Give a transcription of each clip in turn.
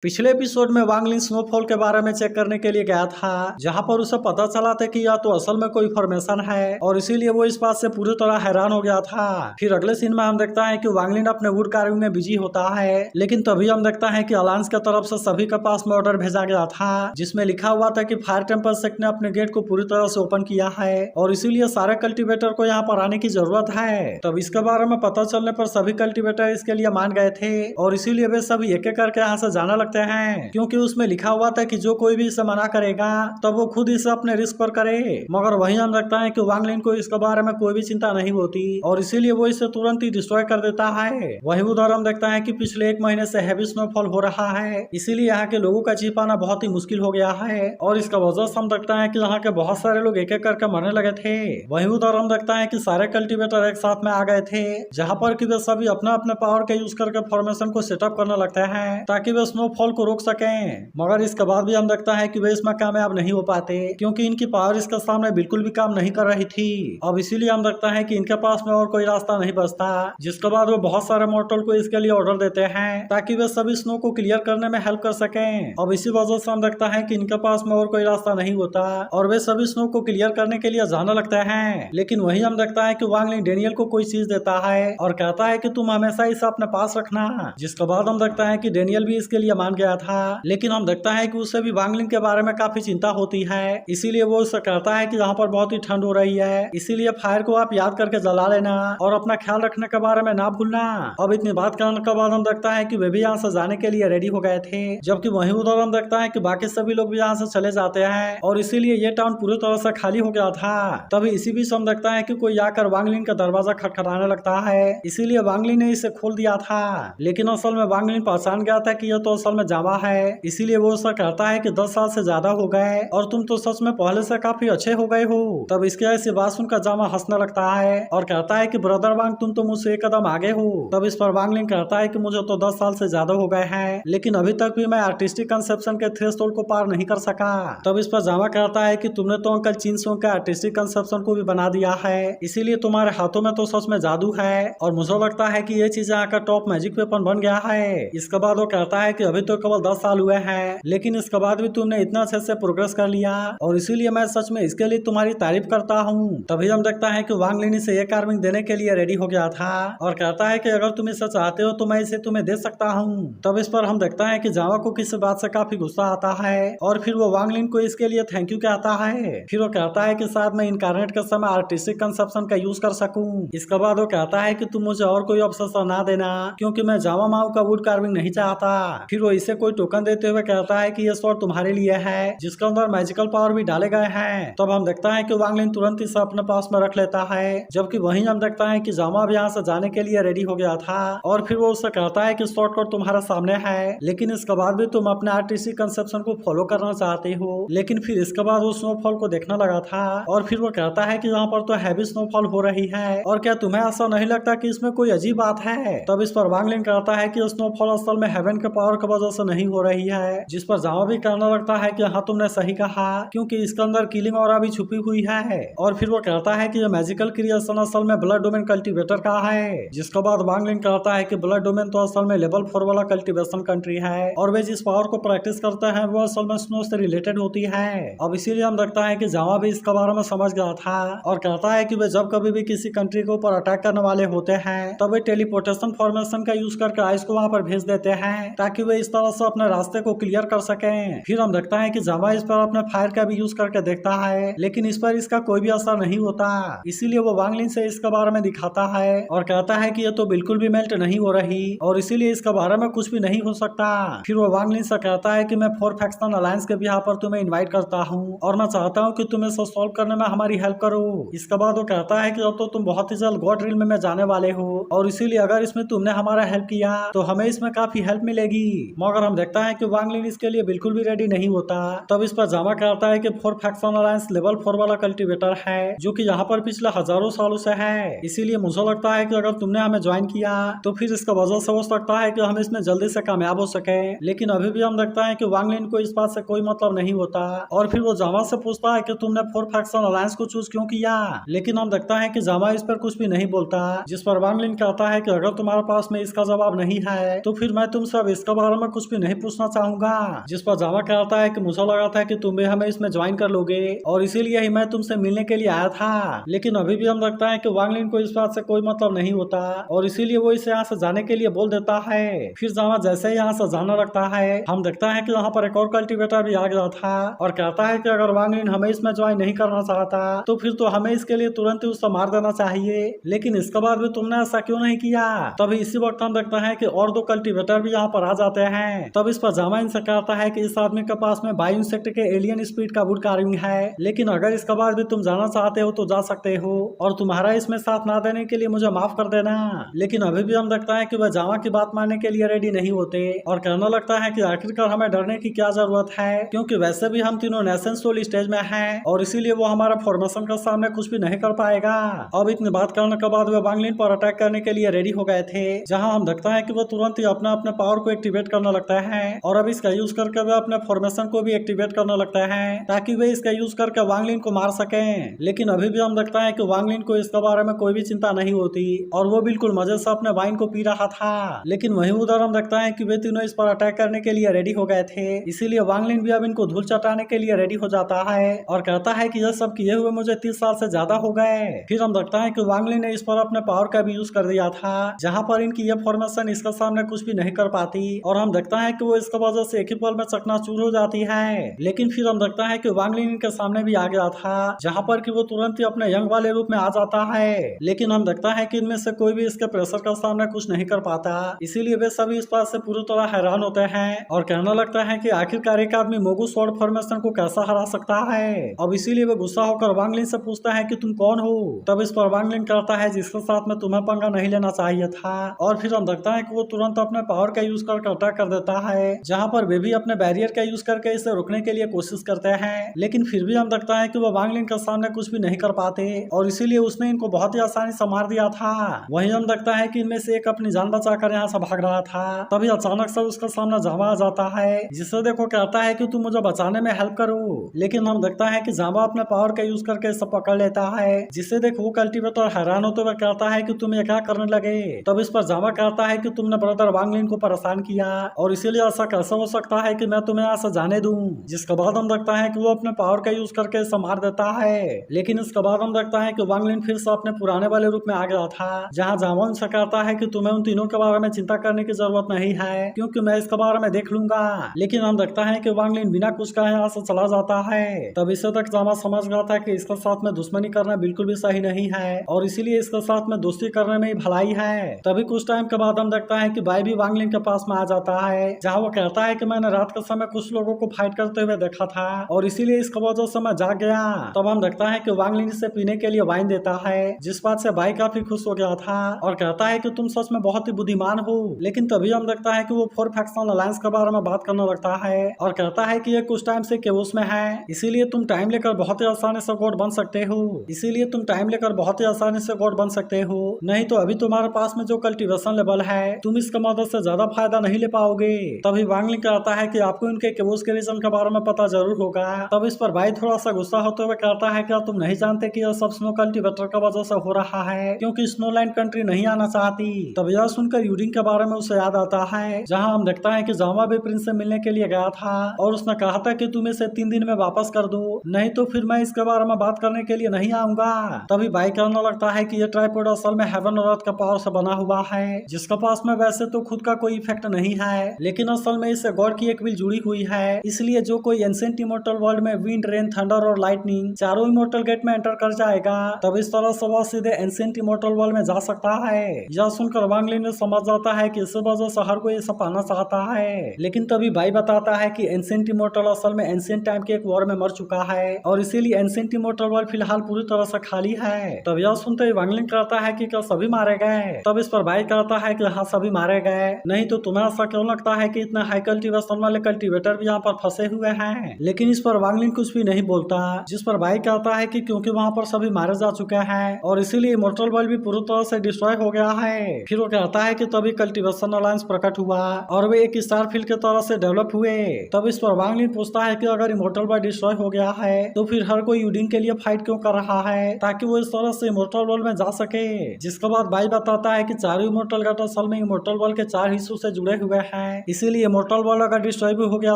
पिछले एपिसोड में वांगलिन स्नोफॉल के बारे में चेक करने के लिए गया था, जहां पर उसे पता चला था कि या तो असल में कोई फॉर्मेशन है और इसीलिए वो इस बात से पूरी तरह हैरान हो गया था। फिर अगले सीन में हम देखता है कि वांगलिन अपने वुड कार्विंग में बिजी होता है, लेकिन तभी हम देखता है कि अलायंस की तरफ से सभी के पास में ऑर्डर भेजा गया था, जिसमें लिखा हुआ था कि फायर टेम्पल सेक्ट ने अपने गेट को पूरी तरह से ओपन किया है और इसीलिए सारे कल्टिवेटर को यहाँ पर आने की जरूरत है। तब इसके बारे में पता चलने पर सभी कल्टिवेटर इसके लिए मान गए थे और इसीलिए वे सभी एक एक करके यहाँ से जाना लगते हैं, क्योंकि उसमें लिखा हुआ था कि जो कोई भी इसे मना करेगा तब वो खुद इसे अपने रिस्क पर करे। मगर वहीं हम देखता है कि वांगलिन को इसके बारे में कोई भी चिंता नहीं होती और इसीलिए वो इसे तुरंत ही डिस्ट्रॉय कर देता है। वहीं उधर हम देखता है कि पिछले 1 महीने से हैवी स्नोफॉल हो रहा है, इसीलिए यहाँ के लोगों का जी पाना बहुत ही मुश्किल हो गया है और इसका वजह से हम देखता है कि यहाँ के बहुत सारे लोग एक एक करके मरने लगे थे। वहीं उधर हम देखता है कि सारे कल्टिवेटर एक साथ में आ गए थे, जहाँ पर कि वे सभी अपने अपने पावर का यूज करके फॉर्मेशन को सेटअप करने लगते हैं ताकि वे स्नोफॉल को रोक सकें। मगर इसके बाद भी हम देखता है कि वे इसमें कामयाब नहीं हो पाते, क्योंकि इनकी पावर इसके सामने बिल्कुल भी काम नहीं कर रही थी। अब इसीलिए हम देखता है कि इनके पास में और कोई रास्ता नहीं बचता, जिसके बाद वो बहुत सारे मॉर्टल को इसके लिए ऑर्डर देते हैं ताकि वे सभी स्नो को क्लियर करने में हेल्प कर सकें। अब इसी वजह से हम देखता है कि इनके पास में और कोई रास्ता नहीं होता और वे सभी स्नो को क्लियर करने के लिए जाने लगते हैं। लेकिन वही हम देखता है कि वांगलिन डेनियल को कोई चीज देता है और कहता है कि तुम हमेशा इसे अपने पास रखना, जिसके बाद हम देखता है कि डेनियल भी इसके लिए मान गया था। लेकिन हम देखता है कि उसे भी वांगलिन के बारे में काफी चिंता होती है, इसीलिए वो उससे कहता है कि यहाँ पर बहुत ही ठंड हो रही है, इसीलिए फायर को आप याद करके जला लेना और अपना ख्याल रखने के बारे में ना भूलना। अब इतनी बात करने के बाद हम देखता है कि वे भी यहाँ से जाने के लिए रेडी हो गए थे, जबकि वहीं उधर हम देखता है कि बाकी सभी लोग भी यहाँ से चले जाते हैं और इसीलिए ये टाउन पूरी तरह से खाली हो गया था। तभी इसी बीच हम देखता है कि कोई आकर वांगलिन का दरवाजा खटखटाने लगता है, इसीलिए वांगलिन ने इसे खोल दिया था। लेकिन असल में वांगलिन पहचान गया था कि यह तो असल में जावा है, इसीलिए वो उससे कहता है कि 10 साल से ज्यादा हो गए और तुम तो सच में पहले से काफी अच्छे हो गए हो। तब इसके ऐसी बात सुनकर जामा हंसने लगता है और कहता है कि ब्रदर वांग, तुम तो मुझसे एक कदम आगे हो। तब इस पर वांगलिन कहता है कि मुझे तो 10 साल से ज्यादा हो गए हैं, लेकिन अभी तक भी मैं आर्टिस्टिक कंसेप्शन के थ्रेशोल्ड को पार नहीं कर सका। तब इस पर जामा कहता है कि तुमने तो अंकल चिनसों के आर्टिस्टिक कंसेप्शन को भी बना दिया है, इसीलिए तुम्हारे हाथों में तो सच में जादू है और मुझे लगता है कि ये चीजें आकर टॉप मैजिक वेपन बन गया है। इसके बाद वो कहता है कि अभी तो केवल 10 साल हुए हैं, लेकिन इसके बाद भी तुमने इतना अच्छे से प्रोग्रेस कर लिया और इसीलिए मैं सच में इसके लिए तुम्हारी तारीफ करता हूँ। तभी हम देखता है कि वांगलिन इसे ये कार्विंग देने के लिए रेडी हो गया था और कहता है कि अगर तुम इसे चाहते हो तो मैं इसे तुम्हें दे सकता हूँ। तब इस पर हम देखता है कि जावा को किसी बात से काफी गुस्सा आता है और फिर वो वांगलिन को इसके लिए थैंक यू कहता है। फिर वो कहता है कि शायद मैं इनकारनेट के समय आर्टिस्टिक कंसेप्शन का यूज कर सकूं। इसके बाद वो कहता है कि तुम मुझे और कोई ऑब्सेशन ना देना, क्योंकि मैं जावा माऊ का वुड कार्विंग नहीं चाहता। फिर वो इसे कोई टोकन देते हुए कहता है कि ये स्वॉर्ड तुम्हारे लिए है, जिसके अंदर मैजिकल पावर भी डाले गए हैं। तब हम देखता है कि वांगलिन तुरंत इसे अपने पास में रख लेता है, जबकि वहीं हम देखता है कि जामा भी यहाँ से जाने के लिए रेडी हो गया था और फिर वो उससे कहता है कि स्वॉर्ड कोड तुम्हारे सामने है, लेकिन इसके बाद भी तुम अपने आर्टिस्टिक कंसेप्शन को फॉलो करना चाहते हो। लेकिन फिर इसके बाद वो स्नोफॉल को देखने लगा था और फिर वो कहता है कि यहाँ पर तो हैवी स्नोफॉल हो रही है और क्या तुम्हें ऐसा नहीं लगता कि इसमें कोई अजीब बात है। तब इस पर वांगलिन कहता है कि स्नोफॉल असल में हेवन के पावर की वजह से नहीं हो रही है, जिस पर जामा भी कहने लगता है कि हाँ तुमने सही कहा, क्योंकि इसके अंदर किलिंग ऑरा भी छुपी हुई है। और फिर वो कहता है कि ये मैजिकल क्रिएशन असल में ब्लड डोमेन कल्टीवेटर का है, जिसके बाद वांगलिन कहता है कि ब्लड डोमेन तो असल में लेवल 4 वाला कल्टीवेशन कंट्री है और वे जिस पावर को प्रैक्टिस करते हैं वो असल में स्नो से रिलेटेड होती है। अब इसीलिए हम देखता है कि जामा भी इसके बारे में समझ गया था और कहता है कि वे जब कभी भी किसी कंट्री के ऊपर अटैक करने वाले होते हैं तब वे टेलीपोर्टेशन फॉर्मेशन का यूज करके आइस को वहां पर भेज देते हैं ताकि वे इस तरह से अपने रास्ते को क्लियर कर सकें। फिर हम देखता है कि जामा इस पर अपने फायर का भी यूज करके देखता है, लेकिन इस पर इसका कोई भी असर नहीं होता, इसीलिए वो वांगलिन से इसके बारे में दिखाता है और कहता है कि ये तो बिल्कुल भी मेल्ट नहीं हो रही और इसीलिए इसके बारे में कुछ भी नहीं हो सकता। फिर वो वांगलिन से कहता है कि मैं 4 फैक्शन अलायंस के यहाँ पर तुम्हें इन्वाइट करता हूँ और मैं चाहता हूँ कि तुम इसे सॉल्व करने में हमारी हेल्प करो। इसके बाद वो कहता है कि अब तो तुम बहुत ही जल्द गॉड रिल्म में जाने वाले हो और इसीलिए अगर इसमें तुमने हमारा हेल्प किया तो हमें इसमें काफी हेल्प मिलेगी। मगर हम देखता है कि वांगलिन इसके लिए बिल्कुल भी रेडी नहीं होता। तब इस पर जामा कहता है कि 4 फैक्शन अलायंस लेवल 4 वाला कल्टीवेटर है, जो कि यहाँ पर पिछले हजारों सालों से है, इसीलिए मुझे लगता है कि अगर तुमने हमें ज्वाइन किया तो फिर इसका वजह से हो सकता है कि हम इसमें जल्दी से कामयाब हो सके। लेकिन अभी भी हम देखता है कि वांगलिन को इस बात से कोई मतलब नहीं होता और फिर वो जामा से पूछता है कि तुमने 4 फैक्शन अलायंस को चूज क्यों किया। लेकिन हम देखता है कि जामा इस पर कुछ भी नहीं बोलता, जिस पर वांगलिन कहता है कि अगर तुम्हारे पास में इसका जवाब नहीं है तो फिर मैं तुमसे अब इसके बारे में मैं कुछ भी नहीं पूछना चाहूंगा। जिस पर जावा कहता है कि मुझे लगा था कि तुम भी हमें इसमें ज्वाइन कर लोगे और इसीलिए ही मैं तुमसे मिलने के लिए आया था। लेकिन अभी भी हम लगता है कि वांगलिन को इस बात से कोई मतलब नहीं होता और इसीलिए वो इसे यहाँ से जाने के लिए बोल देता है। फिर जावा जैसे ही यहाँ से जाना लगता है, हम देखता है कि यहाँ पर एक और कल्टीवेटर भी आ गया था और कहता है कि अगर वांगलिन हमें इसमें ज्वाइन नहीं करना चाहता तो फिर तो हमें इसके लिए तुरंत ही उससे मार देना चाहिए, लेकिन इसके बाद भी तुमने ऐसा क्यों नहीं किया। तभी इसी वक्त हम देखते हैं कि और दो कल्टीवेटर भी यहाँ पर आ जाते हैं। तब इस पर जावा इनसे कहता है कि इस आदमी के पास में बायो इंसेक्ट के एलियन स्पीड का वुड कार्विंग है, लेकिन अगर इसके बाद भी तुम जाना चाहते हो तो जा सकते हो और तुम्हारा इसमें साथ ना देने के लिए मुझे माफ कर देना। लेकिन अभी भी हम देखता है कि वह जावा की बात मानने के लिए रेडी नहीं होते और कहने लगता है कि आखिरकार हमें डरने की क्या जरूरत है, क्योंकि वैसे भी हम तीनों नेशन सोल स्टेज में हैं और इसीलिए वो हमारा फॉर्मेशन के सामने कुछ भी नहीं कर पाएगा। अब इतनी बात करने के बाद वे वांगलिन पर अटैक करने के लिए रेडी हो गए थे, जहां हम देखता है कि वो तुरंत ही अपना अपने पावर को एक्टिवेट करने लगता है और अब इसका यूज करके वे अपने फॉर्मेशन को भी एक्टिवेट करने लगता है ताकि वे इसका यूज करके वांगलिन को मार सके। लेकिन अभी भी हम देखता है कि वांगलिन को इसके बारे में कोई भी चिंता नहीं होती और वो बिल्कुल मजे से अपने वाइन को पी रहा था। लेकिन वहीं उधर हम देखता है कि वे तीनों इस पर अटैक करने के लिए रेडी हो गए थे, इसीलिए वांगलिन भी अब इनको धूल चटाने के लिए रेडी हो जाता है और कहता है कि यह सब किए हुए मुझे 30 साल से ज्यादा हो गए। फिर हम देखता है कि वांगलिन ने इस पर अपने पावर का भी यूज कर दिया था, जहां पर इनकी यह फॉर्मेशन इसके सामने कुछ भी नहीं कर पाती और हम देखता है कि वो इसके वजह से एक ही पल में चकनाचूर हो जाती है। लेकिन फिर हम देखता है कि वांगलिन इनके सामने भी आ गया था, जहां पर कि वो तुरंत ही अपने यंग वाले रूप में आ जाता है। लेकिन हम देखता है कि इनमें से कोई भी इसके प्रेशर का सामना कुछ नहीं कर पाता, इसीलिए वे सभी इस बात से पूरी तरह हैरान होते हैं और कहने लगता है कि आखिरकार एक आदमी मोगू स्वॉर्ड फॉर्मेशन को कैसा हरा सकता है। अब इसीलिए वे गुस्सा होकर वांगलिन से पूछता है कि तुम कौन हो। तब इस पर वांगलिन कहता है जिसके साथ में तुम्हें पंगा नहीं लेना चाहिए था और फिर हम देखता है कि वो तुरंत अपने पावर का यूज करके अटैक कर देता है, जहां पर वे भी अपने बैरियर का यूज करके इसे रोकने के लिए कोशिश करते हैं। लेकिन फिर भी हम देखता है कि वो वांगलिन के सामने कुछ भी नहीं कर पाते और इसीलिए उसने इनको बहुत ही आसानी से मार दिया था। वहीं हम देखता है कि इनमें से एक अपनी जान बचाकर यहाँ से भाग रहा था, तभी अचानक से उसका सामना जावा आ जाता है, जिससे देखो कहता है कि तुम मुझे बचाने में हेल्प करो। लेकिन हम देखता है कि जावा अपने पावर का यूज करके इसे पकड़ लेता है, जिससे देखो वो कल्टीवेटर हैरान होते हुए कहता है कि तुम ये क्या करने लगे। तब इस पर जावा कहता है कि तुमने ब्रदर वांगलिन को परेशान किया और इसीलिए ऐसा कैसे हो सकता है कि मैं तुम्हें यहाँ से जाने दूं। जिसके बाद हम देखता है कि वो अपने पावर का यूज करके इसे मार देता है। लेकिन इसके बाद हम देखता है कि वांगलिन फिर से अपने पुराने वाले रूप में आ गया था, जहाँ जावा उनसे कहता है कि तुम्हें उन तीनों के बारे में चिंता करने की जरूरत नहीं है, क्योंकि मैं इसके बारे में देख लूंगा। लेकिन हम देखता है कि वांगलिन बिना कुछ कहे यहाँ से चला जाता है। तब इससे तक जावा समझ गया था कि इसके साथ में दुश्मनी करना बिल्कुल भी सही नहीं है और इसीलिए इसके साथ में दोस्ती करने में ही भलाई है। तभी कुछ टाइम के बाद हम देखता है कि बाई भी वांगलिन के पास में आ जाता है, जहाँ वो कहता है कि मैंने रात के समय कुछ लोगों को फाइट करते हुए देखा था और इसीलिए इसके वजह से मैं जाग गया। तब हम देखता है कि वांगलिन से पीने के लिए वाइन देता है, जिस बात से बाई काफी खुश हो गया था और कहता है कि तुम सच में बहुत ही बुद्धिमान हो। लेकिन तभी हम देखता है कि वो 4 फैक्शन अलायंस के बारे में बात करने लगता है और कहता है कि ये कुछ टाइम से केओस में है, इसीलिए तुम टाइम लेकर बहुत ही आसानी से गॉड बन सकते हो। इसीलिए तुम टाइम लेकर बहुत ही आसानी से गॉड बन सकते हो, नहीं तो अभी तुम्हारे पास में जो कल्टीवेशन लेवल है तुम इसका मदद से ज्यादा फायदा नहीं ले पाओगे। तभी वांगलिन कहता है कि आपको इनके केओस के रीजन के बारे में पता जरूर होगा। तब इस पर भाई थोड़ा सा गुस्सा होते हुए कहता है क्या तुम नहीं जानते कि यह सब स्नो कल्टीवेटर की वजह से हो रहा है, क्योंकि स्नोलैंड कंट्री नहीं आना चाहती। तब यह सुनकर यूडिंग के बारे में उसे याद आता है, जहाँ हम देखता है कि जावा भी प्रिंस से मिलने के लिए गया था और उसने कहा था कि तुम इसे 3 दिन में वापस कर दो, नहीं तो फिर मैं इसके बारे में बात करने के लिए नहीं आऊंगा। तभी भाई कहने लगता है कि यह ट्राइपॉड असल में हेवन और अर्थ का पावर से बना हुआ है, जिसके पास में वैसे तो खुद का कोई इफेक्ट नहीं है, लेकिन असल में इससे गॉड की एक विल जुड़ी हुई है। इसलिए जो कोई एंशिएंट इमॉर्टल वर्ल्ड में विंड, रेन, थंडर और लाइटनिंग चारों इमॉर्टल गेट में एंटर कर जाएगा, तब इस तरह से वह सीधे एंशिएंट इमॉर्टल वर्ल्ड में जा सकता है। यह सुनकर वांगलिन ने समझ जाता है कि इस वजह से हर कोई इसे पाना चाहता है। लेकिन तभी भाई बताता है कि एंशिएंट इमॉर्टल असल में एंशिएंट टाइम के एक वॉर में मर चुका है और इसीलिए एंशिएंट इमॉर्टल वर्ल्ड फिलहाल पूरी तरह से खाली है। तब यह सुनते ही वांगलिन कहता है कि क्या सभी मारे गए। तब इस पर भाई कहता है कि हाँ सभी मारे गए, नहीं तो तुम्हें ऐसा क्यों लगता है कि इतना हाई कल्टीवेशन वाले कल्टीवेटर भी यहाँ पर फंसे हुए हैं। लेकिन इस पर वांगलिन कुछ भी नहीं बोलता, जिस पर भाई कहता है कि क्योंकि वहाँ पर सभी मारे जा चुके हैं और इसीलिए इमॉर्टल वर्ल्ड भी पूरी तरह से डिस्ट्रॉय हो गया है। फिर वो कहता है कि तभी कल्टीवेशन अलायंस प्रकट हुआ और वे एक स्टारफील्ड की तरह से डेवलप हुए। तब इस पर वांगलिन पूछता है कि अगर इमॉर्टल वर्ल्ड डिस्ट्रॉय हो गया है तो फिर हर कोई यूडिंग के लिए फाइट क्यों कर रहा है, ताकि वो इस तरह से इमॉर्टल वर्ल्ड में जा सके। जिसके बाद भाई बताता है कि चारों इमॉर्टल गेट असल में इमॉर्टल वर्ल्ड के 4 हिस्सों से जुड़े हुए हैं है, इसीलिए इमोर्टल वर्ल्ड अगर डिस्ट्रॉय भी हो गया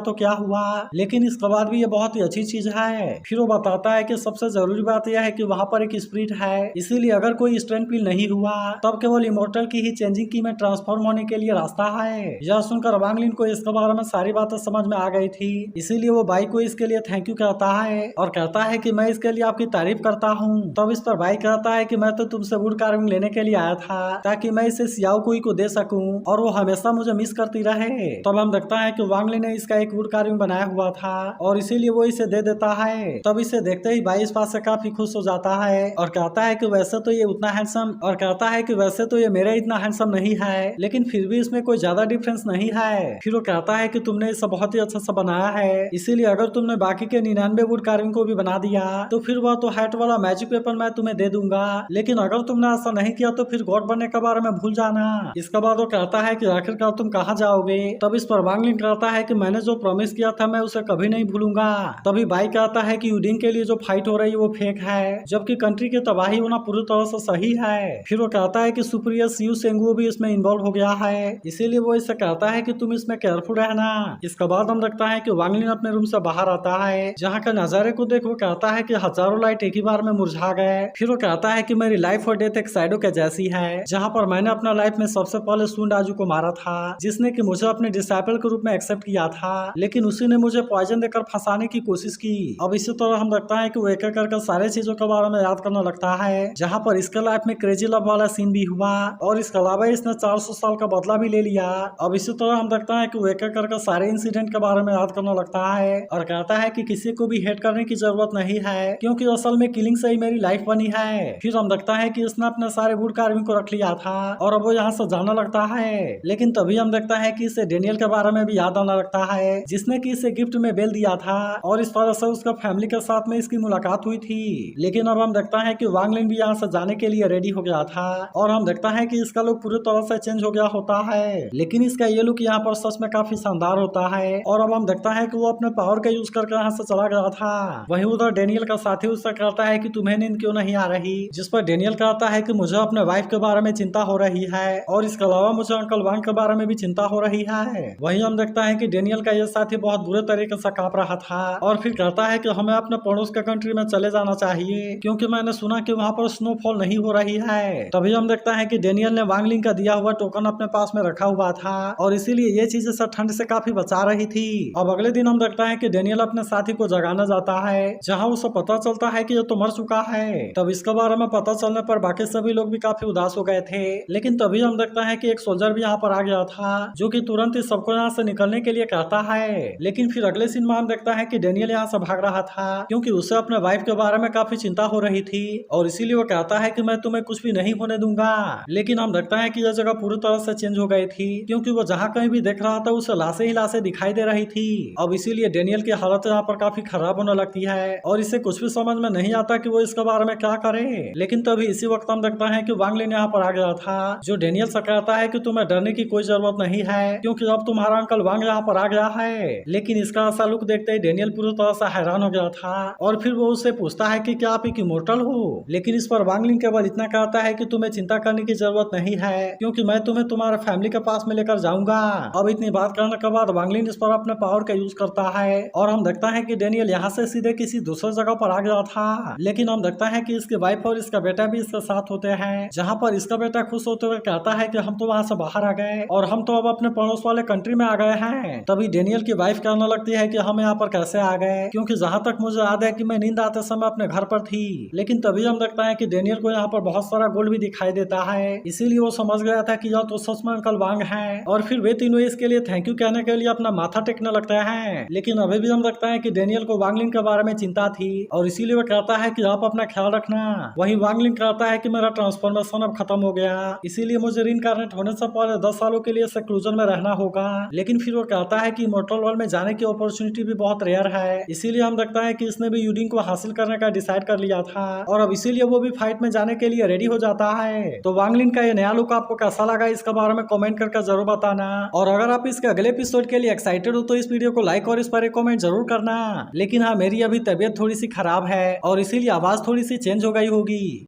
तो क्या हुआ, लेकिन इसके बाद भी ये बहुत ही अच्छी चीज है। फिर वो बताता है कि सबसे जरूरी बात यह है कि वहाँ पर एक स्पिरिट है, इसीलिए अगर कोई स्ट्रेंथ फील नहीं हुआ तब केवल इमोर्टल की ही चेंजिंग की में ट्रांसफॉर्म होने के लिए रास्ता है। यह सुनकर वांग लिन को इसके बारे में सारी बातें समझ में आ गई थी, इसीलिए वो बाई को इसके लिए थैंक यू कहता है और कहता है कि मैं इसके लिए आपकी तारीफ करता हूँ। तब इस पर बाई कहता है कि मैं तो तुमसे वुड कार्विंग लेने के लिए आया था ताकि मैं इसे सियाओ कुई को दे सकूं और वो हमेशा मुझे मिस करती रहे। तब हम देखता है कि वांग लिन ने इसका एक वुड कार्विंग बनाया हुआ था और इसीलिए वो इसे दे देता है। तब इसे देखते ही बाई इस बात से काफी खुश हो जाता है और कहता है कि वैसे तो ये उतना हैंडसम और कहता है कि वैसे तो ये मेरा इतना हैंडसम नहीं है, लेकिन फिर भी इसमें कोई ज्यादा डिफरेंस नहीं है। फिर वो कहता है कि तुमने इसे बहुत ही अच्छा सा बनाया है, इसीलिए अगर तुमने बाकी के 99 वुड कार्विंग को भी बना दिया तो फिर वह तो हैट वाला मैजिक वेपन मैं तुम्हें दे दूंगा, लेकिन अगर तुमने ऐसा नहीं किया तो फिर गॉड बनने के बारे में भूल जाना। इसके बाद वो कहता है कि आखिरकार तुम कहाँ जाओगे। तब इस पर वांग लिन कहता है कि मैंने जो प्रॉमिस किया था मैं उसे कभी नहीं भूलूंगा। तभी बाई कहता है कि यूडिंग के लिए जो फाइट हो रही है वो फेक है, जबकि कंट्री की तबाही होना पूरी तरह से सही है। फिर वो कहता है कि सुप्रियर सियू सेंगुओ भी इसमें इन्वॉल्व हो गया है, इसीलिए वो इससे कहता है कि तुम इसमें केयरफुल रहना। इसके बाद हम देखता है कि वांग लिन अपने रूम से बाहर आता है, जहाँ के नजारे को देख वो कहता है कि हजारों लाइट एक ही बार में मुरझा गए। फिर वो कहता है कि मेरी लाइफ और डेथ एक शैडो के जैसी है, जहाँ पर मैंने अपना लाइफ में सबसे पहले सुन राजू को मारा था, जिसने कि मुझे अपने डिसाइपल के रूप में एक्सेप्ट किया था, लेकिन उसी ने मुझे पॉइजन देकर फंसाने की कोशिश की। अब इसी तरह हम देखता है कि वो एक एक करके सारे चीजों के बारे में याद करने लगता है, जहाँ पर इसके लाइफ में क्रेजी लव वाला सीन भी हुआ और इसके अलावा इसने 400 साल का बदला भी ले लिया। अब इसी तरह हम देखता है कि वो एक एक करके सारे इंसिडेंट के बारे में याद करने लगता है और कहता है कि किसी को भी हेट करने की जरूरत नहीं है, क्योंकि असल में किलिंग से ही मेरी लाइफ बनी है। फिर हम देखता है कि इसने अपने सारे वुड कार्विंग को रख लिया था और अब वो यहाँ से जाने लगता है, लेकिन तभी हम देखता है कि इसे डेनियल के बारे में भी याद आने लगता है, जिसने कि इसे गिफ्ट में बेल दिया था और इस तरह से उसका फैमिली के साथ में इसकी मुलाकात हुई थी। लेकिन अब हम देखता है कि वांग लिन भी यहाँ से जाने के लिए रेडी हो गया था और हम देखता है कि इसका लुक पूरी तरह से चेंज हो गया होता है, लेकिन इसका ये लुक यहाँ पर सच में काफी शानदार होता है। और अब हम देखता है कि वो अपने पावर का यूज करके यहाँ से चला गया था। वहीं उधर डेनियल का साथी उससे कहता है कि तुम्हें नींद क्यों नहीं आ रही, जिस पर डेनियल कहता है कि मुझे अपने वाइफ के बारे में चिंता हो रही है और इसके अलावा मुझे अंकल वांग के बारे में भी चिंता हो रही है। वहीं हम देखता है कि डेनियल का ये साथी बहुत बुरे तरीके से कांप रहा था और फिर कहता है कि हमें अपने पड़ोस के कंट्री में चले जाना चाहिए, क्योंकि मैंने सुना कि वहाँ पर स्नोफॉल नहीं हो रही है। तभी हम देखता है कि डेनियल ने वांग लिन का दिया हुआ टोकन अपने पास में रखा हुआ था और इसीलिए ये चीजें सब ठंड से काफी बचा रही थी। अब अगले दिन हम देखता है कि डेनियल अपने साथी को जगाने जाता है, जहाँ उसे पता चलता है कि ये तो मर चुका है। तब इसके बारे में पता चलने पर बाकी सभी लोग भी काफी उदास हो गए थे, लेकिन तभी हम देखता है कि एक सोल्जर भी यहाँ पर आ गया था, जो कि तुरंत ही सबको यहाँ से निकलने के लिए कहता है। लेकिन फिर अगले सीन में हम देखता है कि डेनियल यहाँ से भाग रहा था, क्योंकि उसे अपने वाइफ के बारे में काफी चिंता हो रही थी और इसीलिए वो कहता है कि मैं तुम्हें कुछ भी नहीं होने दूंगा। लेकिन हम देखता है कि यह जगह पूरी तरह से चेंज हो गई थी, क्योंकि वो जहाँ कहीं भी देख रहा था उसे लाशें ही लाशें दिखाई दे रही थी। अब इसीलिए डेनियल की हालत यहाँ पर काफी खराब होने लगती है और इसे कुछ भी समझ में नहीं आता कि वो इसके बारे में क्या करे। लेकिन तभी इसी वक्त हम देखता है कि वांग लिन यहाँ पर आ गया था, जो डेनियल से कहता है कि तुम्हें डरने की कोई जरूरत नहीं है, क्योंकि अब तुम्हारा अंकल वांग यहाँ पर आ गया है। लेकिन इसका ऐसा लुक देखते ही डेनियल पूरी तरह से हैरान हो गया था और फिर वो उससे पूछता है कि क्या आप एक इमोर्टल हो। लेकिन इस पर वांग लिन केवल इतना कहता है कि तुम्हें चिंता करने की जरूरत नहीं है, क्योंकि मैं तुम्हें तुम्हारे फैमिली के पास में लेकर जाऊंगा। अब इतनी बात करने के बाद वांग लिन इस पर अपने पावर का यूज करता है और हम देखता है कि डेनियल यहाँ से सीधे किसी दूसरे जगह पर आ गया था। लेकिन हम देखता है कि इसकी वाइफ और इसका बेटा भी इसके साथ होते हैं, जहाँ पर इसका बेटा खुश होते हुए कहता है कि हम तो वहाँ से बाहर आ गए और हम तो अब अपने पड़ोस वाले कंट्री में आ गए हैं। तभी डेनियल की वाइफ कहने लगती है कि हम यहाँ पर कैसे आ गए, क्योंकि जहाँ तक मुझे याद है कि मैं नींद आते समय अपने घर पर थी। लेकिन तभी हम देखता है कि डेनियल को यहाँ पर बहुत सारा गोल्ड भी दिखाई देता है, इसीलिए वो समझ गया था कि यह तो सच में अंकल वांग है और फिर वे तीनों इसके लिए थैंक यू कहने के लिए अपना माथा टेकने लगता है। लेकिन अभी भी हम देखता है कि डेनियल को वांग लिन के बारे में चिंता थी और इसीलिए वो कहता है कि आप अपना ख्याल रखना। वहीं वांग लिन कहता है कि मेरा ट्रांसफॉर्मेशन अब खत्म हो गया, इसीलिए मुझे रीइंकार्नेट होने से पहले 10 सालों के लिए सेक्लूजन में रहना होगा। लेकिन फिर वो कहता है कि इमॉर्टल वर्ल्ड में जाने की अपॉर्चुनिटी भी बहुत रेयर है, इसीलिए हम देखता है कि इसने भी यूडिंग को हासिल करने का डिसाइड कर लिया था और अब इसीलिए वो भी फाइट में जाने के लिए रेडी हो जाता है। तो वांग लिन का ये नया लुक आपको कैसा लगा इसके बारे में कमेंट करके जरूर बताना, और अगर आप इसके अगले एपिसोड के लिए एक्साइटेड हो तो इस वीडियो को लाइक और इस पर एक कमेंट जरूर करना। लेकिन हाँ, मेरी अभी तबीयत थोड़ी सी खराब है और इसीलिए आवाज थोड़ी सी चेंज हो गई होगी।